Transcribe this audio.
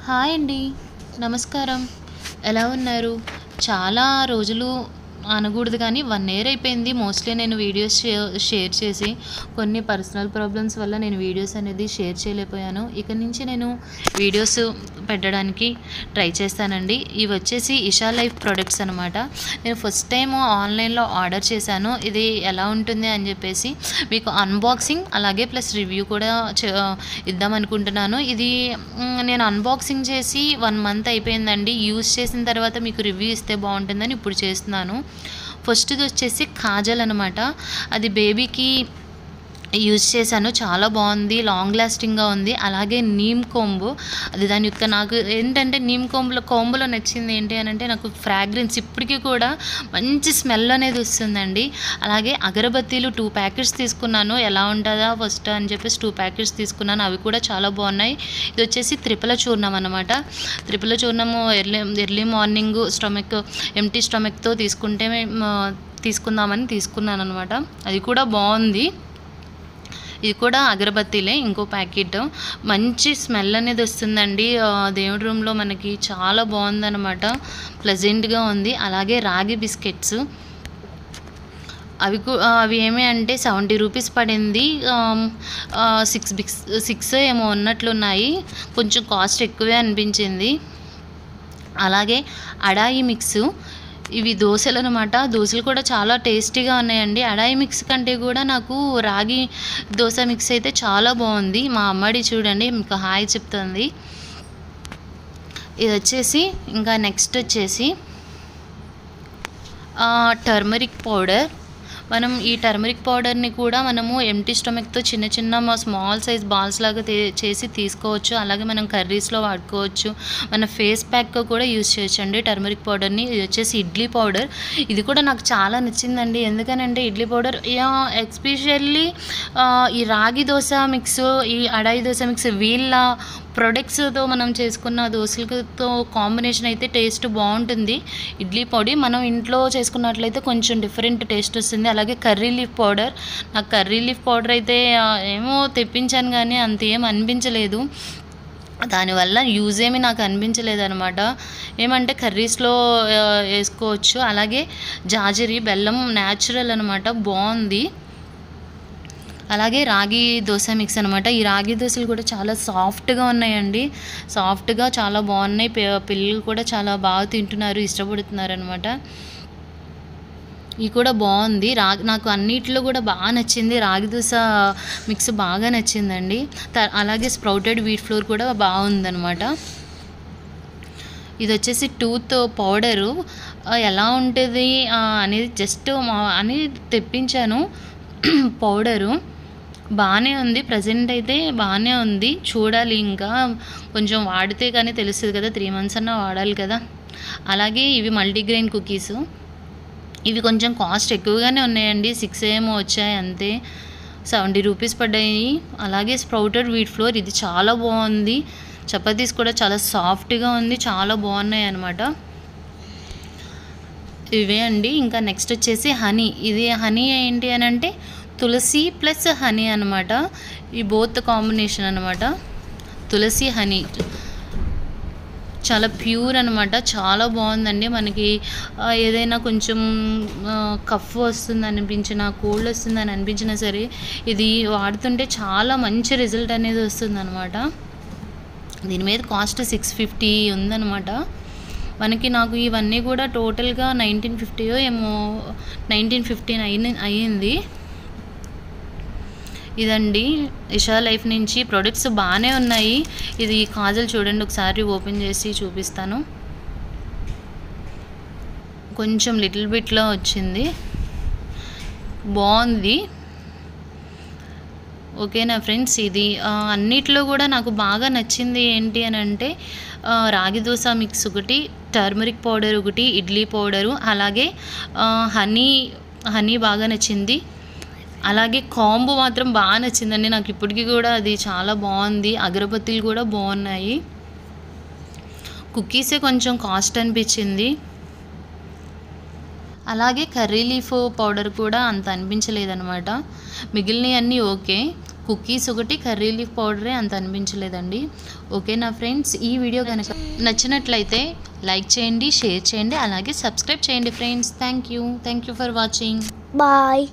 Hi అండి. నమస్కారం. ఎలా ఉన్నారు? చాలా రోజులు అనకూడదు కానీ 1 ఇయర్ అయిపోయింది మోస్ట్‌లీ నేను వీడియోస్ షేర్ చేసి. కొన్ని పర్సనల్ ప్రాబ్లమ్స్ వల్ల నేను వీడియోస్ అనేది షేర్ చేయలేకపోయాను. ఇక నుంచి నేను వీడియోస్ పెట్టడానికి ట్రై చేస్తానండి. ఇవి వచ్చేసి ఇషా లైఫ్ ప్రొడక్ట్స్ అనమాట. నేను ఫస్ట్ టైం ఆన్లైన్‌లో ఆర్డర్ చేశాను. ఇది ఎలా ఉంటుంది అని చెప్పేసి మీకు అన్బాక్సింగ్ అలాగే ప్లస్ రివ్యూ కూడా ఇద్దామనుకుంటున్నాను. ఇది నేను అన్బాక్సింగ్ చేసి 1 మంత్ అయిపోయిందండి. యూజ్ చేసిన తర్వాత మీకు రివ్యూ ఇస్తే బాగుంటుందని ఇప్పుడు చేస్తున్నాను. ఫస్ట్‌ది వచ్చేసి కాజల్ అనమాట. అది బేబీకి యూజ్ చేశాను. చాలా బాగుంది. లాంగ్ లాస్టింగ్‌గా ఉంది. అలాగే నీమ్ కోంబు, అది దాని యొక్క నాకు ఏంటంటే నీమ్ కోంబులో నచ్చింది ఏంటి అని అంటే నాకు ఫ్రాగ్రెన్స్ ఇప్పటికీ కూడా మంచి స్మెల్ అనేది వస్తుందండి. అలాగే అగరబత్తీలు 2 ప్యాకెట్స్ తీసుకున్నాను. ఎలా ఉంటుందా ఫస్ట్ అని చెప్పేసి 2 ప్యాకెట్స్ తీసుకున్నాను. అవి కూడా చాలా బాగున్నాయి. ఇది వచ్చేసి త్రిఫల చూర్ణం అనమాట. త్రిఫల చూర్ణము ఎర్లీ మార్నింగ్ ఎంప్టీ స్టమక్తో తీసుకుందామని తీసుకున్నాను అనమాట. అది కూడా బాగుంది. ఇది కూడా అగరబత్తీలే, ఇంకో ప్యాకెట్. మంచి స్మెల్ అనేది వస్తుందండి. దేవుడి రూమ్లో మనకి చాలా బాగుందనమాట. ప్లెజెంట్గా ఉంది. అలాగే రాగి బిస్కెట్స్, అవి ఏమి అంటే 70 రూపీస్ పడింది. 6 ఏమో ఉన్నట్లున్నాయి. కొంచెం కాస్ట్ ఎక్కువే అనిపించింది. అలాగే అడాయి మిక్స్, ఇవి దోశలు అనమాట. దోశలు కూడా చాలా టేస్టీగా ఉన్నాయండి. అడాయి మిక్స్ కంటే కూడా నాకు రాగి దోశ మిక్స్ అయితే చాలా బాగుంది. మా అమ్మడి చూడండి మీకు హాయ్ చెప్తుంది. ఇది వచ్చేసి ఇంకా నెక్స్ట్ వచ్చేసి టర్మరిక్ పౌడర్. మనం ఈ టర్మరిక్ పౌడర్ని కూడా మనము ఎంప్టీ స్టమక్తో చిన్న స్మాల్ సైజ్ బాల్స్ లాగా చేసి తీసుకోవచ్చు. అలాగే మనం కర్రీస్లో వాడుకోవచ్చు. మన ఫేస్ ప్యాక్గా కూడా యూజ్ చేయొచ్చు అండి టర్మరిక్ పౌడర్ని. ఇది వచ్చేసి ఇడ్లీ పౌడర్. ఇది కూడా నాకు చాలా నచ్చిందండి. ఎందుకనంటే ఇడ్లీ పౌడర్ ఎస్పెషల్లీ ఈ రాగి దోశ మిక్స్, ఈ అడాయి దోశ మిక్స్, వీళ్ళ ప్రొడక్ట్స్తో మనం చేసుకున్న దోశలతో కాంబినేషన్ అయితే టేస్ట్ బాగుంటుంది. ఇడ్లీ పొడి మనం ఇంట్లో చేసుకున్నట్లయితే కొంచెం డిఫరెంట్ టేస్ట్ వస్తుంది. అలాగే కర్రీ లీఫ్ పౌడర్, నాకు కర్రీ లీఫ్ పౌడర్ అయితే ఏమో తెప్పించాను కానీ అంత ఏం అనిపించలేదు. దానివల్ల యూజ్ ఏమి నాకు అనిపించలేదు అనమాట. ఏమంటే కర్రీస్లో వేసుకోవచ్చు. అలాగే జాజరి బెల్లం న్యాచురల్ అనమాట, బాగుంది. అలాగే రాగి దోశ మిక్స్ అనమాట. ఈ రాగి దోశలు కూడా చాలా సాఫ్ట్గా ఉన్నాయండి. సాఫ్ట్గా చాలా బాగున్నాయి. పిల్లలు కూడా చాలా బాగా తింటున్నారు, ఇష్టపడుతున్నారు అనమాట. ఇది కూడా బాగుంది. నాకు అన్నిట్లో కూడా బాగా నచ్చింది. రాగి దోశ మిక్స్ బాగా నచ్చిందండి. అలాగే స్ప్రౌటెడ్ వీట్ ఫ్లోర్ కూడా బాగుందనమాట. ఇది వచ్చేసి టూత్ పౌడరు. ఎలా ఉంటుంది అనేది జస్ట్ అని తెప్పించాను. పౌడరు బాగానే ఉంది. ప్రజెంట్ అయితే బాగానే ఉంది. చూడాలి, ఇంకా కొంచెం వాడితే కానీ తెలుస్తుంది కదా. 3 మంత్స్ అన్నా వాడాలి కదా. అలాగే ఇవి మల్టీగ్రెయిన్ కుకీస్. ఇవి కొంచెం కాస్ట్ ఎక్కువగానే ఉన్నాయండి. 6 ఏమో వచ్చాయి అంతే. 70 రూపీస్ పడ్డాయి. అలాగే స్ప్రౌటెడ్ వీట్ ఫ్లోర్, ఇది చాలా బాగుంది. చపాతీస్ కూడా చాలా సాఫ్ట్గా ఉంది. చాలా బాగున్నాయి అన్నమాట. ఇవే అండి. ఇంకా నెక్స్ట్ వచ్చేసి హనీ. ఇది హనీ ఏంటి అని అంటే తులసి ప్లస్ హనీ అనమాట. ఈ బోత్ కాంబినేషన్ అనమాట. తులసి హనీ చాలా ప్యూర్ అనమాట. చాలా బాగుందండి. మనకి ఏదైనా కొంచెం కఫ్ వస్తుంది అనిపించినా, కోల్డ్ వస్తుందని అనిపించినా సరే ఇది వాడుతుంటే చాలా మంచి రిజల్ట్ అనేది వస్తుంది అనమాట. దీని మీద కాస్ట్ 650 ఉందన్నమాట. నాకు ఇవన్నీ కూడా టోటల్గా 1950 ఏమో 1915 అయ్యింది. ఇదండి ఇషా లైఫ్ నుంచి ప్రొడక్ట్స్ బాగానే ఉన్నాయి. ఇది కాజల్ చూడండి, ఒకసారి ఓపెన్ చేసి చూపిస్తాను. కొంచెం లిటిల్ బిట్లో వచ్చింది, బాగుంది. ఓకేనా ఫ్రెండ్స్. ఇది అన్నిట్లో కూడా నాకు బాగా నచ్చింది ఏంటి అని అంటే రాగి దోశ మిక్స్ ఒకటి, టర్మరిక్ పౌడర్ ఒకటి, ఇడ్లీ పౌడరు, అలాగే హనీ బాగా నచ్చింది. అలాగే కాంబో మాత్రం బాగా నచ్చిందండి నాకు. ఇప్పటికీ కూడా అది చాలా బాగుంది. అగరబత్తీలు కూడా బాగున్నాయి. కుకీసే కొంచెం కాస్ట్ అనిపించింది. అలాగే కర్రీ లీఫ్ పౌడర్ కూడా అంత అనిపించలేదన్నమాట. మిగిలినవన్నీ ఓకే. కుకీస్ ఒకటి, కర్రీ లీఫ్ పౌడరే అంత అనిపించలేదండి. ఓకేనా ఫ్రెండ్స్, ఈ వీడియో కనుక నచ్చినట్లయితే లైక్ చేయండి, షేర్ చేయండి, అలాగే సబ్స్క్రైబ్ చేయండి friends. Thank you for watching. Bye.